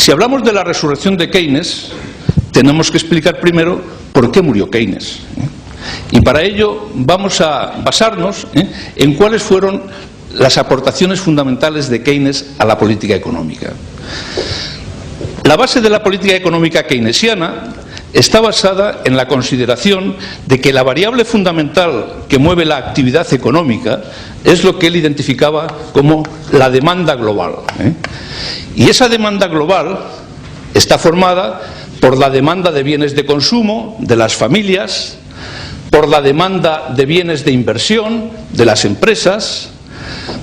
Si hablamos de la resurrección de Keynes, tenemos que explicar primero por qué murió Keynes. Y para ello vamos a basarnos en cuáles fueron las aportaciones fundamentales de Keynes a la política económica. La base de la política económica keynesiana está basada en la consideración de que la variable fundamental que mueve la actividad económica es lo que él identificaba como la demanda global. Y esa demanda global está formada por la demanda de bienes de consumo de las familias, por la demanda de bienes de inversión de las empresas,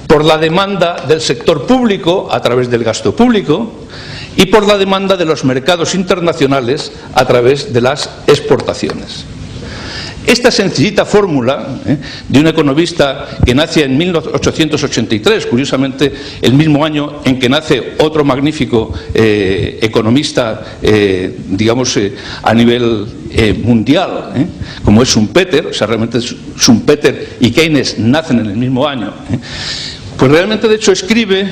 por la demanda del sector público a través del gasto público y por la demanda de los mercados internacionales a través de las exportaciones. Esta sencillita fórmula de un economista que nace en 1883, curiosamente el mismo año en que nace otro magnífico economista, digamos, a nivel mundial, como es Schumpeter, o sea, realmente Schumpeter y Keynes nacen en el mismo año, pues realmente de hecho escribe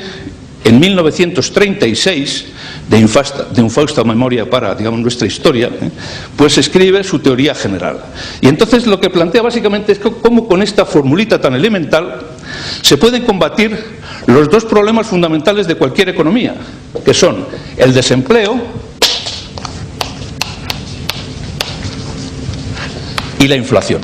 en 1936, de infausta memoria para, digamos, nuestra historia, pues escribe su teoría general. Y entonces lo que plantea básicamente es cómo con esta formulita tan elemental se pueden combatir los dos problemas fundamentales de cualquier economía, que son el desempleo y la inflación.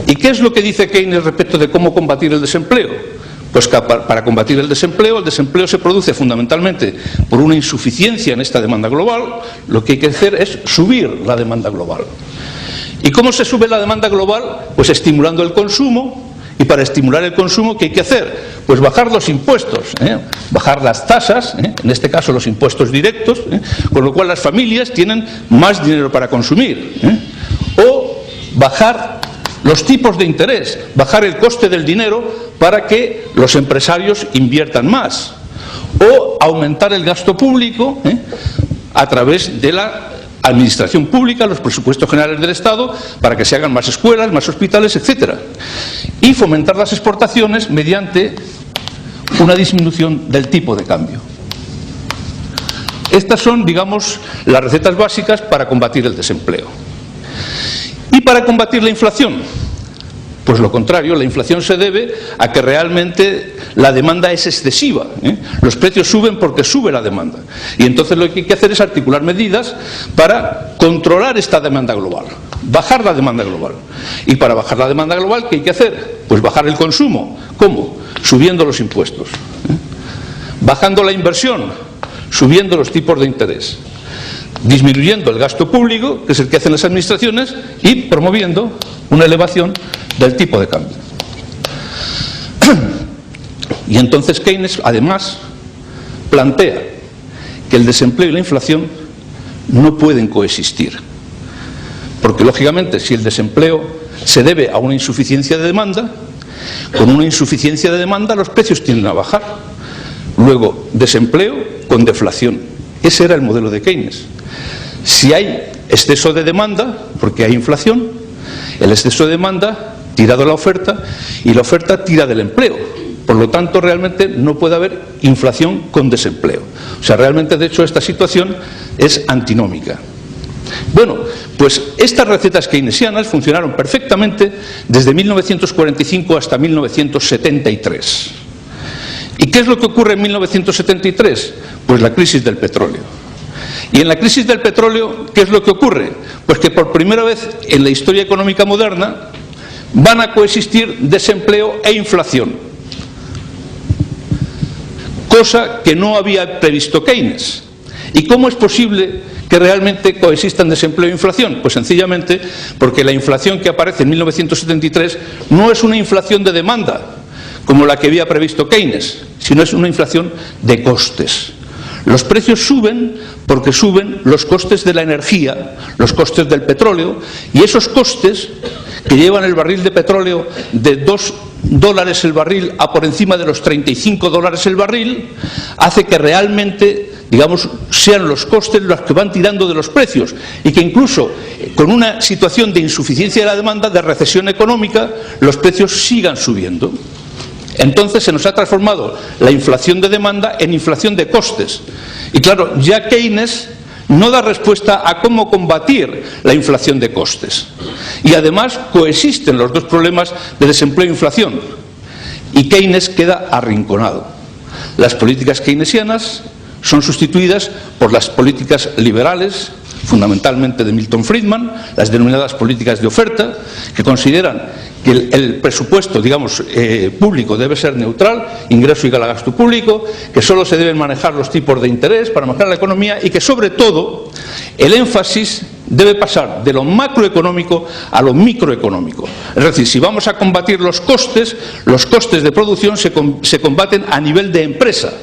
¿Y qué es lo que dice Keynes respecto de cómo combatir el desempleo? Pues que para combatir el desempleo se produce fundamentalmente por una insuficiencia en esta demanda global. Lo que hay que hacer es subir la demanda global. ¿Y cómo se sube la demanda global? Pues estimulando el consumo. Y para estimular el consumo, ¿qué hay que hacer? Pues bajar los impuestos, bajar las tasas, en este caso los impuestos directos, con lo cual las familias tienen más dinero para consumir. O bajar los tipos de interés, bajar el coste del dinero para que los empresarios inviertan más, o aumentar el gasto público a través de la administración pública, los presupuestos generales del Estado, para que se hagan más escuelas, más hospitales, etcétera, y fomentar las exportaciones mediante una disminución del tipo de cambio. Estas son, digamos, las recetas básicas para combatir el desempleo. ¿Y para combatir la inflación? Pues lo contrario, la inflación se debe a que realmente la demanda es excesiva. Los precios suben porque sube la demanda. Y entonces lo que hay que hacer es articular medidas para controlar esta demanda global, bajar la demanda global. Y para bajar la demanda global, ¿qué hay que hacer? Pues bajar el consumo. ¿Cómo? Subiendo los impuestos. Bajando la inversión, subiendo los tipos de interés. Disminuyendo el gasto público, que es el que hacen las administraciones, y promoviendo una elevación del tipo de cambio. Y entonces Keynes, además, plantea que el desempleo y la inflación no pueden coexistir. Porque, lógicamente, si el desempleo se debe a una insuficiencia de demanda, con una insuficiencia de demanda los precios tienden a bajar. Luego, desempleo con deflación. Ese era el modelo de Keynes. Si hay exceso de demanda, porque hay inflación, el exceso de demanda tira de la oferta y la oferta tira del empleo. Por lo tanto, realmente no puede haber inflación con desempleo. O sea, realmente, de hecho, esta situación es antinómica. Bueno, pues estas recetas keynesianas funcionaron perfectamente desde 1945 hasta 1973. ¿Y qué es lo que ocurre en 1973? Pues la crisis del petróleo. Y en la crisis del petróleo, ¿qué es lo que ocurre? Pues que por primera vez en la historia económica moderna van a coexistir desempleo e inflación, cosa que no había previsto Keynes. ¿Y cómo es posible que realmente coexistan desempleo e inflación? Pues sencillamente porque la inflación que aparece en 1973 no es una inflación de demanda, como la que había previsto Keynes, sino es una inflación de costes. Los precios suben porque suben los costes de la energía, los costes del petróleo, y esos costes que llevan el barril de petróleo de $2 el barril a por encima de los $35 el barril, hace que realmente, digamos, sean los costes los que van tirando de los precios, y que incluso con una situación de insuficiencia de la demanda, de recesión económica, los precios sigan subiendo. entonces se nos ha transformado la inflación de demanda en inflación de costes. Y claro, ya Keynes no da respuesta a cómo combatir la inflación de costes. Y además coexisten los dos problemas de desempleo e inflación. Y Keynes queda arrinconado. Las políticas keynesianas son sustituidas por las políticas liberales, fundamentalmente de Milton Friedman, las denominadas políticas de oferta, que consideran que el presupuesto, digamos, público debe ser neutral, ingreso igual a gasto público, que solo se deben manejar los tipos de interés para mejorar la economía y que, sobre todo, el énfasis debe pasar de lo macroeconómico a lo microeconómico. Es decir, si vamos a combatir los costes de producción se combaten a nivel de empresa.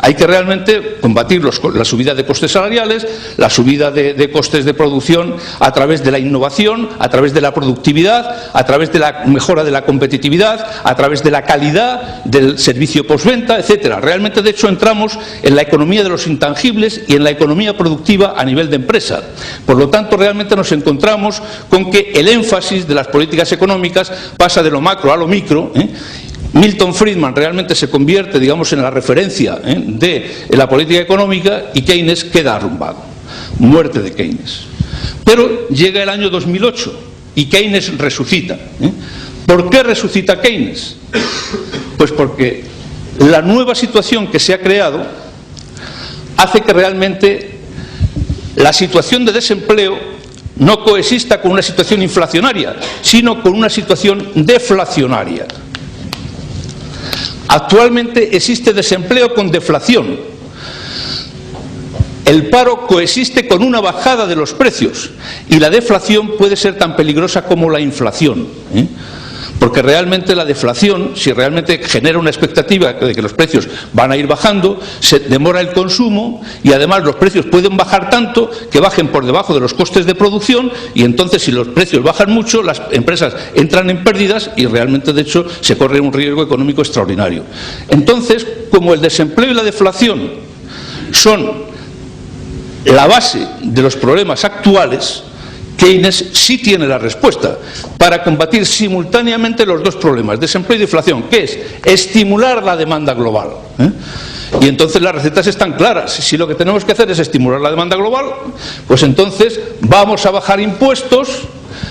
Hay que realmente combatir la subida de costes salariales, la subida de costes de producción a través de la innovación, a través de la productividad, a través de la mejora de la competitividad, a través de la calidad del servicio postventa, etcétera. Realmente, de hecho, entramos en la economía de los intangibles y en la economía productiva a nivel de empresa. Por lo tanto, realmente nos encontramos con que el énfasis de las políticas económicas pasa de lo macro a lo micro. Milton Friedman realmente se convierte, digamos, en la referencia de la política económica y Keynes queda arrumbado. Muerte de Keynes. Pero llega el año 2008 y Keynes resucita. ¿Por qué resucita Keynes? Pues porque la nueva situación que se ha creado hace que realmente la situación de desempleo no coexista con una situación inflacionaria, sino con una situación deflacionaria. Actualmente existe desempleo con deflación. El paro coexiste con una bajada de los precios y la deflación puede ser tan peligrosa como la inflación. Porque realmente la deflación, si realmente genera una expectativa de que los precios van a ir bajando, se demora el consumo y además los precios pueden bajar tanto que bajen por debajo de los costes de producción y entonces si los precios bajan mucho las empresas entran en pérdidas y realmente de hecho se corre un riesgo económico extraordinario. Entonces, como el desempleo y la deflación son la base de los problemas actuales, Keynes sí tiene la respuesta para combatir simultáneamente los dos problemas, desempleo y deflación, que es estimular la demanda global. Y entonces las recetas están claras. Si lo que tenemos que hacer es estimular la demanda global, pues entonces vamos a bajar impuestos,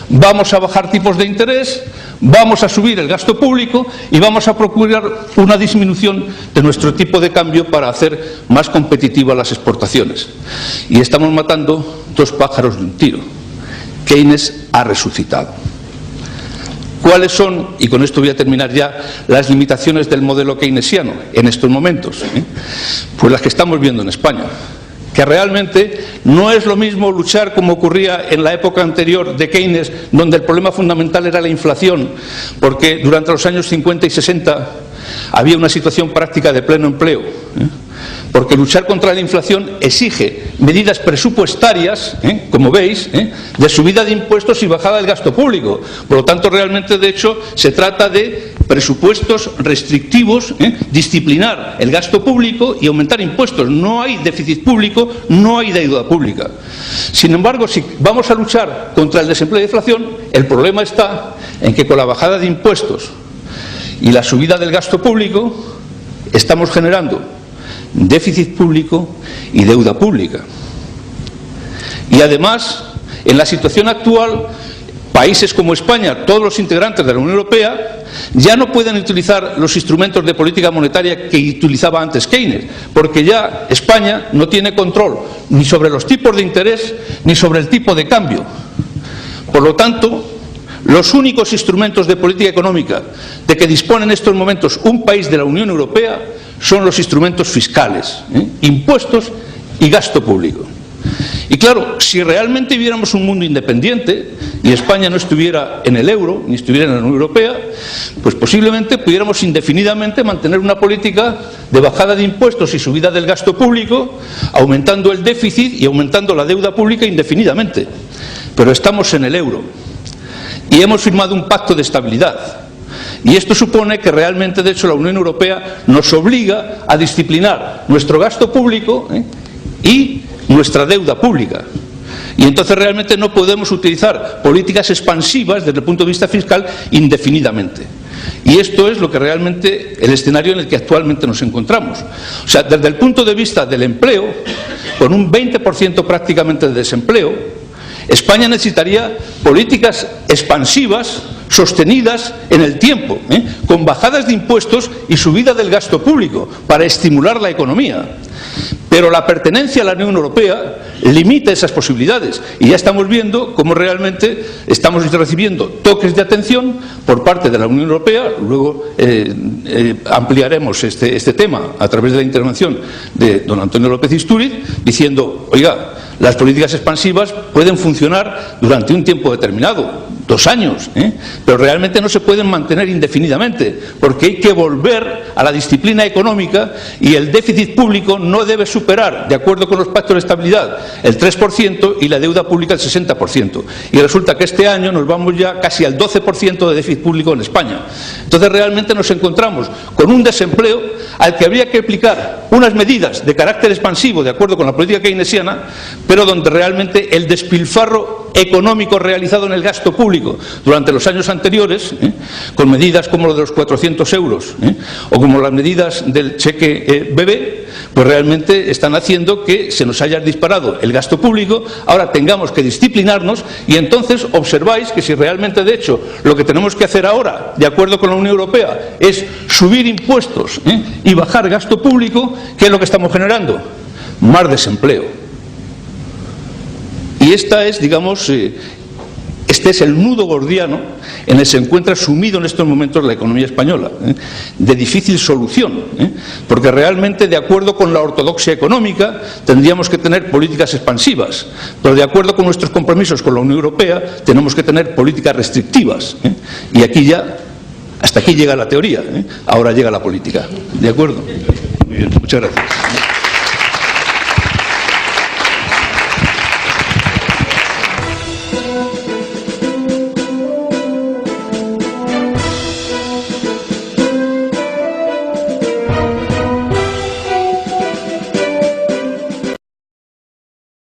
vamos a bajar tipos de interés, vamos a subir el gasto público y vamos a procurar una disminución de nuestro tipo de cambio para hacer más competitivas las exportaciones. Y estamos matando dos pájaros de un tiro. Keynes ha resucitado. ¿Cuáles son, y con esto voy a terminar ya, las limitaciones del modelo keynesiano en estos momentos? Pues las que estamos viendo en España, que realmente no es lo mismo luchar como ocurría en la época anterior de Keynes, donde el problema fundamental era la inflación, porque durante los años 50 y 60 había una situación práctica de pleno empleo. Porque luchar contra la inflación exige medidas presupuestarias, como veis, de subida de impuestos y bajada del gasto público. Por lo tanto, realmente, de hecho, se trata de presupuestos restrictivos, disciplinar el gasto público y aumentar impuestos. No hay déficit público, no hay deuda pública. Sin embargo, si vamos a luchar contra el desempleo y la inflación, el problema está en que con la bajada de impuestos y la subida del gasto público estamos generando déficit público y deuda pública. Y además, en la situación actual, países como España, todos los integrantes de la Unión Europea, ya no pueden utilizar los instrumentos de política monetaria que utilizaba antes Keynes, porque ya España no tiene control ni sobre los tipos de interés ni sobre el tipo de cambio. Por lo tanto, los únicos instrumentos de política económica de que dispone en estos momentos un país de la Unión Europea son los instrumentos fiscales, impuestos y gasto público. Y claro, si realmente viviéramos un mundo independiente y España no estuviera en el euro ni estuviera en la Unión Europea, pues posiblemente pudiéramos indefinidamente mantener una política de bajada de impuestos y subida del gasto público, aumentando el déficit y aumentando la deuda pública indefinidamente. Pero estamos en el euro y hemos firmado un pacto de estabilidad. Y esto supone que realmente, de hecho, la Unión Europea nos obliga a disciplinar nuestro gasto público y nuestra deuda pública. Y entonces realmente no podemos utilizar políticas expansivas desde el punto de vista fiscal indefinidamente. Y esto es lo que realmente el escenario en el que actualmente nos encontramos. O sea, desde el punto de vista del empleo, con un 20% prácticamente de desempleo, España necesitaría políticas expansivas sostenidas en el tiempo, con bajadas de impuestos y subida del gasto público para estimular la economía. Pero la pertenencia a la Unión Europea limita esas posibilidades y ya estamos viendo cómo realmente estamos recibiendo toques de atención por parte de la Unión Europea. Luego ampliaremos este tema a través de la intervención de don Antonio López Istúriz, diciendo, oiga, las políticas expansivas pueden funcionar durante un tiempo determinado, 2 años, pero realmente no se pueden mantener indefinidamente, porque hay que volver a la disciplina económica y el déficit público no debe superar, de acuerdo con los pactos de estabilidad, el 3% y la deuda pública el 60%. Y resulta que este año nos vamos ya casi al 12% de déficit público en España. Entonces realmente nos encontramos con un desempleo al que habría que aplicar unas medidas de carácter expansivo, de acuerdo con la política keynesiana, pero donde realmente el despilfarro económico realizado en el gasto público durante los años anteriores, con medidas como lo de los 400 euros, o como las medidas del cheque bebé, pues realmente están haciendo que se nos haya disparado el gasto público. Ahora tengamos que disciplinarnos y entonces observáis que si realmente, de hecho, lo que tenemos que hacer ahora, de acuerdo con la Unión Europea, es subir impuestos y bajar gasto público, ¿qué es lo que estamos generando? Más desempleo. Y esta es, digamos, este es el nudo gordiano en el que se encuentra sumido en estos momentos la economía española, de difícil solución, porque realmente, de acuerdo con la ortodoxia económica, tendríamos que tener políticas expansivas, pero de acuerdo con nuestros compromisos con la Unión Europea, tenemos que tener políticas restrictivas, y aquí ya, hasta aquí llega la teoría, ahora llega la política. ¿De acuerdo? Muy bien, muchas gracias.